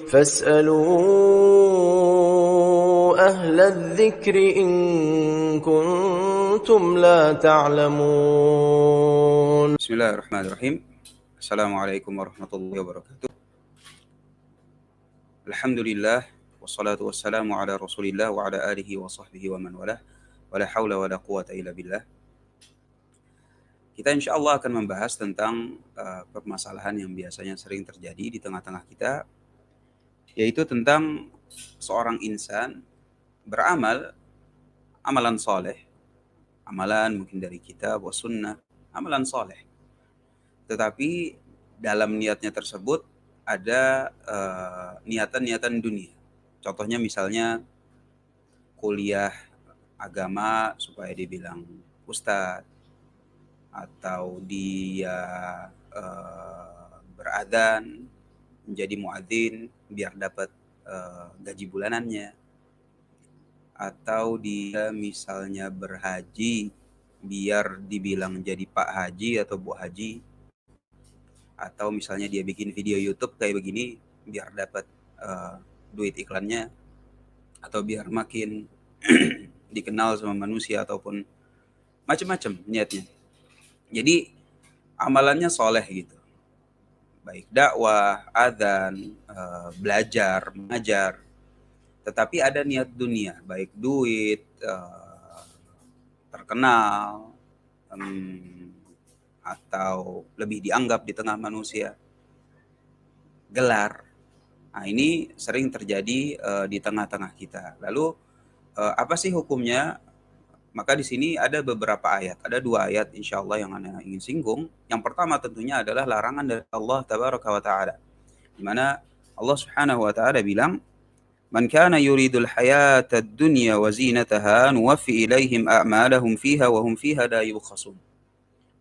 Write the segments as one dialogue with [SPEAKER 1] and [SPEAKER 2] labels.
[SPEAKER 1] فاسألوا أهل الذكر إن كنتم لا تعلمون.
[SPEAKER 2] بسم الله الرحمن الرحيم. السلام عليكم ورحمة الله وبركاته. الحمد لله والصلاة والسلام على رسول الله وعلى آله وصحبه ومن والاه ولا حول ولا قوة إلا بالله. Kita insya Allah akan membahas tentang permasalahan yang biasanya sering terjadi di tengah-tengah kita, yaitu tentang seorang insan beramal amalan soleh, amalan mungkin dari kitab wa sunnah, amalan soleh, tetapi dalam niatnya tersebut ada niatan-niatan dunia. Contohnya misalnya kuliah agama supaya dibilang ustadz, atau dia beradzan menjadi muadzin biar dapat gaji bulanannya, atau dia misalnya berhaji biar dibilang jadi Pak Haji atau Bu Haji, atau misalnya dia bikin video YouTube kayak begini biar dapat duit iklannya, atau biar makin dikenal sama manusia, ataupun macam-macam niatnya. Jadi amalannya soleh gitu, baik dakwah, adzan, belajar, mengajar, tetapi ada niat dunia, baik duit, terkenal, atau lebih dianggap di tengah manusia, gelar. Nah, ini sering terjadi di tengah-tengah kita. Lalu apa sih hukumnya? Maka di sini ada beberapa ayat, ada 2 ayat insya Allah yang Anda ingin singgung. Yang pertama tentunya adalah larangan dari Allah Tabaraka wa Ta'ala, di mana Allah Subhanahu wa Ta'ala bilang, "Man kana yuridul hayatad dunya wa zinataha nuwaffi ilaihim a'malahum fiha wa hum fiha la yubkhasun."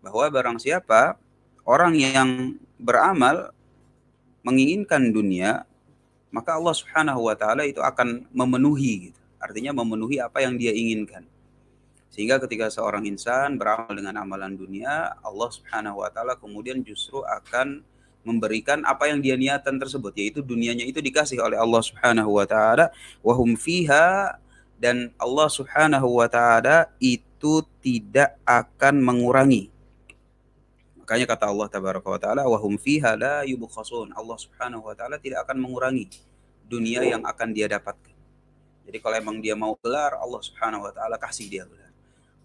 [SPEAKER 2] Bahwa barang siapa orang yang beramal menginginkan dunia, maka Allah Subhanahu wa Ta'ala itu akan memenuhi gitu. Artinya memenuhi apa yang dia inginkan. Sehingga ketika seorang insan beramal dengan amalan dunia, Allah Subhanahu wa Ta'ala kemudian justru akan memberikan apa yang dia niatan tersebut, yaitu dunianya itu dikasih oleh Allah Subhanahu wa Ta'ala, wa hum fiha, dan Allah Subhanahu wa Ta'ala itu tidak akan mengurangi. Makanya kata Allah Tabaraka wa Ta'ala, wa hum fiha la yubkhasun. Allah Subhanahu wa Ta'ala tidak akan mengurangi dunia yang akan dia dapatkan. Jadi kalau emang dia mau gelar, Allah Subhanahu wa Ta'ala kasih dia gelar.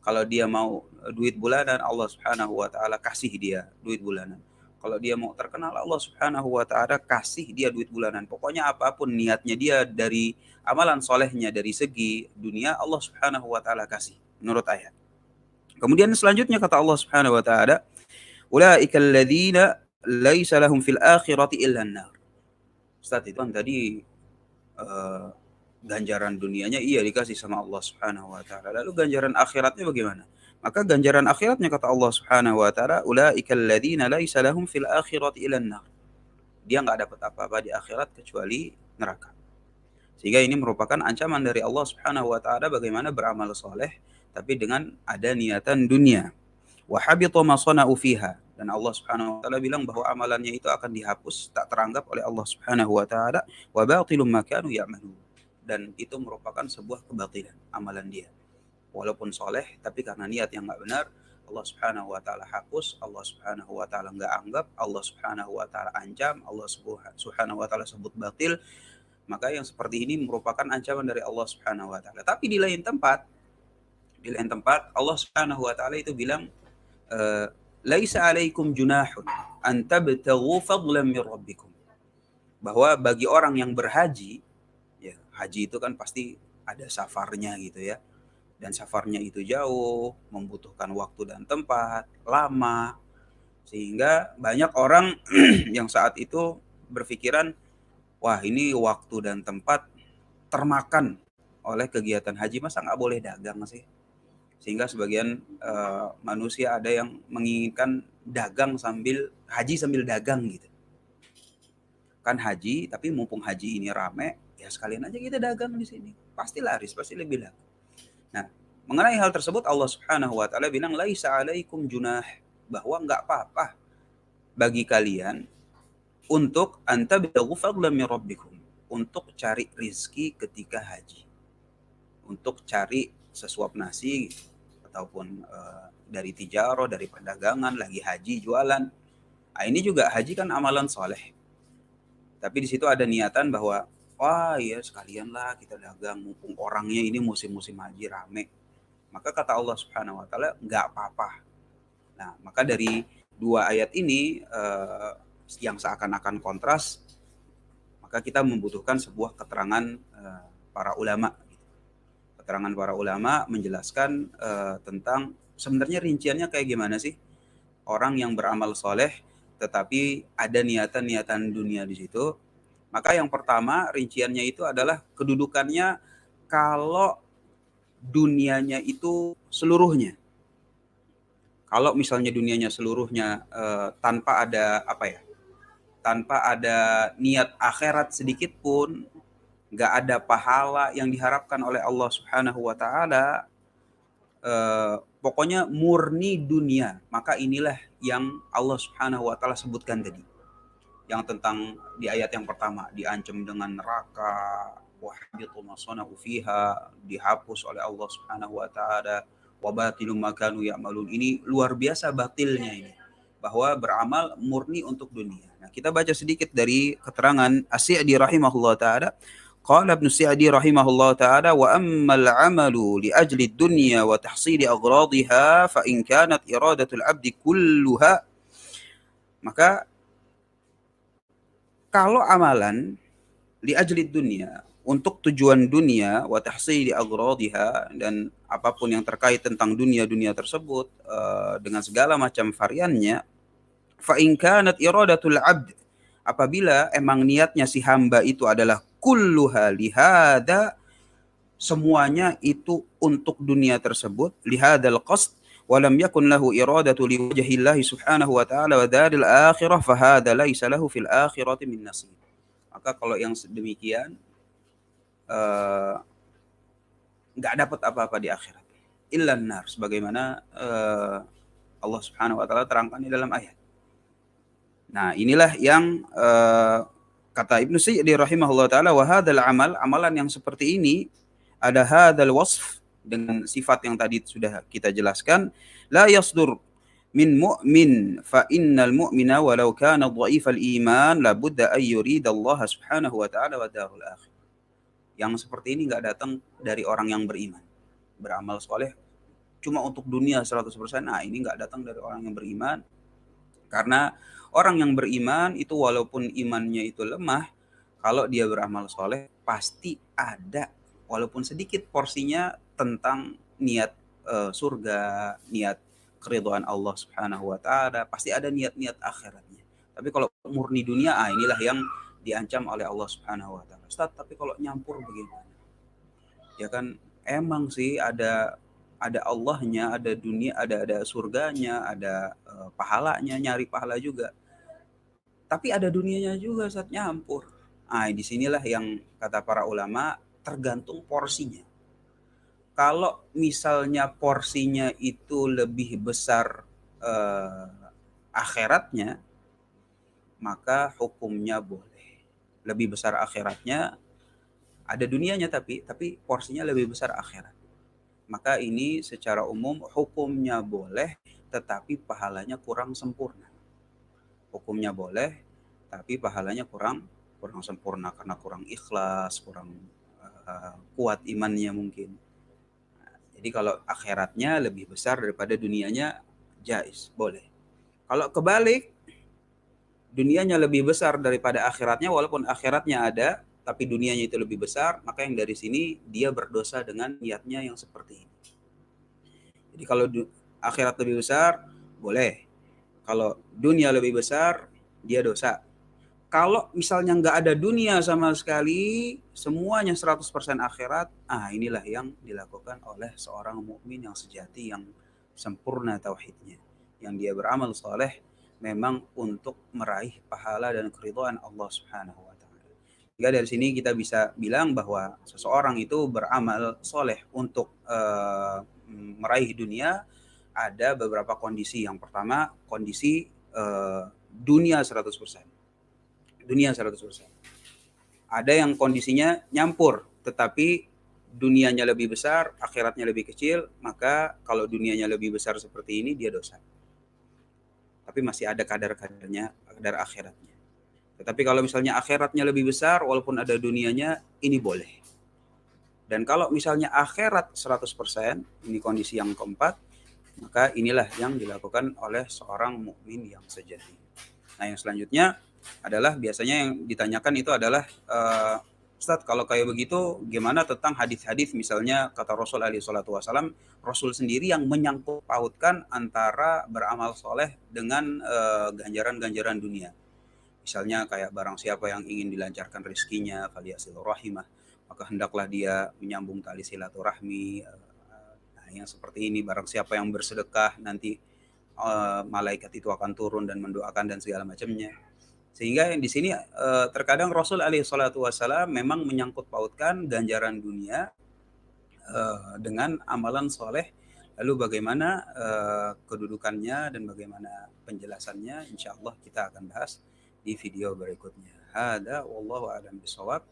[SPEAKER 2] Kalau dia mau duit bulanan, Allah Subhanahu wa Ta'ala kasih dia duit bulanan. Kalau dia mau terkenal, Allah Subhanahu wa Ta'ala kasih dia duit bulanan. Pokoknya apapun niatnya dia dari amalan solehnya dari segi dunia, Allah Subhanahu wa Ta'ala kasih menurut ayat. Kemudian selanjutnya kata Allah Subhanahu wa Ta'ala, "Ulaika alladzina laisa lahum fil akhirati illa an-nar." Ustaz, itu kan tadi ganjaran dunianya iya dikasih sama Allah Subhanahu wa Ta'ala. Lalu ganjaran akhiratnya bagaimana? Maka ganjaran akhiratnya kata Allah Subhanahu wa Ta'ala, "Ulaika alladzina laisa lahum fil akhirati illa an-nar." Dia enggak dapat apa-apa di akhirat kecuali neraka. Sehingga ini merupakan ancaman dari Allah Subhanahu wa Ta'ala bagaimana beramal soleh tapi dengan ada niatan dunia. Wa habita ma sana'u fiha, dan Allah Subhanahu wa Ta'ala bilang bahwa amalannya itu akan dihapus, tak teranggap oleh Allah Subhanahu wa Ta'ala, wa batilum ma kanu ya'malun, dan itu merupakan sebuah kebatilan amalan dia. Walaupun soleh, tapi karena niat yang enggak benar, Allah Subhanahu wa Ta'ala hapus, Allah Subhanahu wa Ta'ala enggak anggap, Allah Subhanahu wa Ta'ala ancam, Allah Subhanahu wa Ta'ala sebut batil. Maka yang seperti ini merupakan ancaman dari Allah Subhanahu wa Ta'ala. Tapi di lain tempat Allah Subhanahu wa Ta'ala itu bilang, "Laisa 'alaikum junahun an tabtaghu fadlan min rabbikum." Bahwa bagi orang yang berhaji, ya, haji itu kan pasti ada safarnya gitu ya. Dan safarnya itu jauh, membutuhkan waktu dan tempat, lama. Sehingga banyak orang yang saat itu berpikiran, wah ini waktu dan tempat termakan oleh kegiatan haji, masa nggak boleh dagang sih? Sehingga sebagian manusia ada yang menginginkan dagang sambil haji sambil dagang gitu. Kan haji, tapi mumpung haji ini rame, ya sekalian aja kita dagang di sini. Pasti laris, pasti lebih laku. Nah, mengenai hal tersebut Allah Subhanahu wa Ta'ala bilang, "Laisa 'alaikum junah," bahwa enggak apa-apa bagi kalian untuk antabtaghu fadlan min rabbikum, untuk cari rizki ketika haji. Untuk cari sesuap nasi ataupun dari tijaroh, dari perdagangan, lagi haji, jualan. Nah, ini juga haji kan amalan soleh. Tapi di situ ada niatan bahwa, wah ya sekalian lah kita dagang, mumpung orangnya ini musim-musim haji rame. Maka kata Allah Subhanahu wa Ta'ala, nggak apa-apa. Nah, maka dari dua ayat ini yang seakan-akan kontras, maka kita membutuhkan sebuah keterangan para ulama. Keterangan para ulama menjelaskan tentang sebenarnya rinciannya kayak gimana sih orang yang beramal soleh tetapi ada niatan-niatan dunia di situ. Maka yang pertama rinciannya itu adalah kedudukannya kalau dunianya itu seluruhnya. Kalau misalnya dunianya seluruhnya tanpa ada tanpa ada niat akhirat sedikit pun, nggak ada pahala yang diharapkan oleh Allah Subhanahu wa Ta'ala, pokoknya murni dunia, maka inilah yang Allah Subhanahu wa Ta'ala sebutkan tadi, yang tentang di ayat yang pertama diancam dengan neraka, wahbitu masanahu fiha, dihapus oleh Allah Subhanahu wa Ta'ala, wa batilum ma kanu ya'malun. Ini luar biasa batilnya ini, bahwa beramal murni untuk dunia. Nah, kita baca sedikit dari keterangan As-Sa'di rahimahullah ta'ala. Qala Ibnu Sa'di rahimahullah ta'ala, wa ammal 'amalu li ajli ad-dunya wa tahsili aghradiha fa in kanat iradatul 'abdi kulluha. Maka kalau amalan li ajli dunia, untuk tujuan dunia, wa tahsili aghradiha, dan apapun yang terkait tentang dunia-dunia tersebut dengan segala macam variannya, fa in kanat iradatul 'abd, apabila emang niatnya si hamba itu adalah kulluha lihada, semuanya itu untuk dunia tersebut, lihadal qasd, walam yakun lahu iradatu liwajhillahi subhanahu wa ta'ala wa daril akhirah, fahada laisa lahu fil akhirati min nasib. Maka kalau yang demikian nggak dapat apa-apa di akhirat, illa nar, sebagaimana Allah Subhanahu wa Ta'ala terangkan di dalam ayat. Nah, inilah yang kata Ibnu Sa'di rahimahullah taala, wa hadzal amal, amalan yang seperti ini, ada hadzal wasf, dengan sifat yang tadi sudah kita jelaskan, la yasdur min mu'min, fa innal mu'mina walau kana dha'ifal iman la budda ay yurida Allah Subhanahu wa taala wa darul akhir. Yang seperti ini enggak datang dari orang yang beriman. Beramal soleh cuma untuk dunia 100%. Nah, ini enggak datang dari orang yang beriman. Karena orang yang beriman itu walaupun imannya itu lemah, kalau dia beramal soleh pasti ada walaupun sedikit porsinya tentang niat surga, niat keridhaan Allah Subhanahu wa Ta'ala, pasti ada niat-niat akhiratnya. Tapi kalau murni dunia, inilah yang diancam oleh Allah Subhanahu wa Ta'ala. Ustaz, tapi kalau nyampur bagaimana? Ya kan emang sih ada Allahnya, ada dunia, ada surganya, ada pahalanya, nyari pahala juga. Tapi ada dunianya juga saat nyampur. Di sinilah yang kata para ulama, tergantung porsinya. Kalau misalnya porsinya itu lebih besar akhiratnya, maka hukumnya boleh. Lebih besar akhiratnya, ada dunianya tapi porsinya lebih besar akhirat. Maka ini secara umum hukumnya boleh, tetapi pahalanya kurang sempurna. Hukumnya boleh, tapi pahalanya kurang sempurna karena kurang ikhlas, kurang kuat imannya mungkin. Jadi kalau akhiratnya lebih besar daripada dunianya, jaiz, boleh. Kalau kebalik, dunianya lebih besar daripada akhiratnya, walaupun akhiratnya ada, tapi dunianya itu lebih besar, maka yang dari sini dia berdosa dengan niatnya yang seperti ini. Jadi kalau akhirat lebih besar, boleh. Kalau dunia lebih besar, dia dosa. Kalau misalnya nggak ada dunia sama sekali, semuanya 100% akhirat, inilah yang dilakukan oleh seorang mukmin yang sejati, yang sempurna tauhidnya, yang dia beramal soleh memang untuk meraih pahala dan keridhaan Allah Subhanahu wa Ta'ala. Jika dari sini kita bisa bilang bahwa seseorang itu beramal soleh untuk meraih dunia, ada beberapa kondisi. Yang pertama, kondisi dunia 100%. Dunia 100%. Ada yang kondisinya nyampur, tetapi dunianya lebih besar, akhiratnya lebih kecil, maka kalau dunianya lebih besar seperti ini, dia dosa. Tapi masih ada kadar-kadarnya, kadar akhiratnya. Tetapi kalau misalnya akhiratnya lebih besar, walaupun ada dunianya, ini boleh. Dan kalau misalnya akhirat 100%, ini kondisi yang keempat, maka inilah yang dilakukan oleh seorang mukmin yang sejati. Nah, yang selanjutnya adalah biasanya yang ditanyakan itu adalah Ustadz, kalau kayak begitu gimana tentang hadis-hadis, misalnya kata Rasul alaihi salatu wasalam, Rasul sendiri yang menyangkut pautkan antara beramal soleh dengan ganjaran-ganjaran dunia. Misalnya kayak barang siapa yang ingin dilancarkan rezekinya, falyasil rahimah, maka hendaklah dia menyambung tali silaturahmi. Nah, yang seperti ini, barang siapa yang bersedekah nanti malaikat itu akan turun dan mendoakan dan segala macamnya. Sehingga di sini terkadang Rasul alaihi salatu wasallam memang menyangkut pautkan ganjaran dunia dengan amalan soleh. Lalu bagaimana kedudukannya dan bagaimana penjelasannya, insya Allah kita akan bahas di video berikutnya. Hada wallahu a'lam bishawab.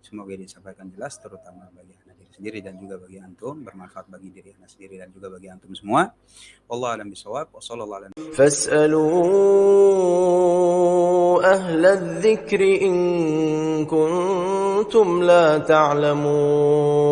[SPEAKER 2] Semoga disampaikan jelas, terutama bagi anak diri sendiri dan juga bagi antum, bermanfaat bagi diri anak sendiri dan juga bagi antum semua. Wallahu a'lam bishawab. Wassallallahu alaihi wasallam.
[SPEAKER 1] فاسألوا أهل الذكر إن كنتم لا تعلمون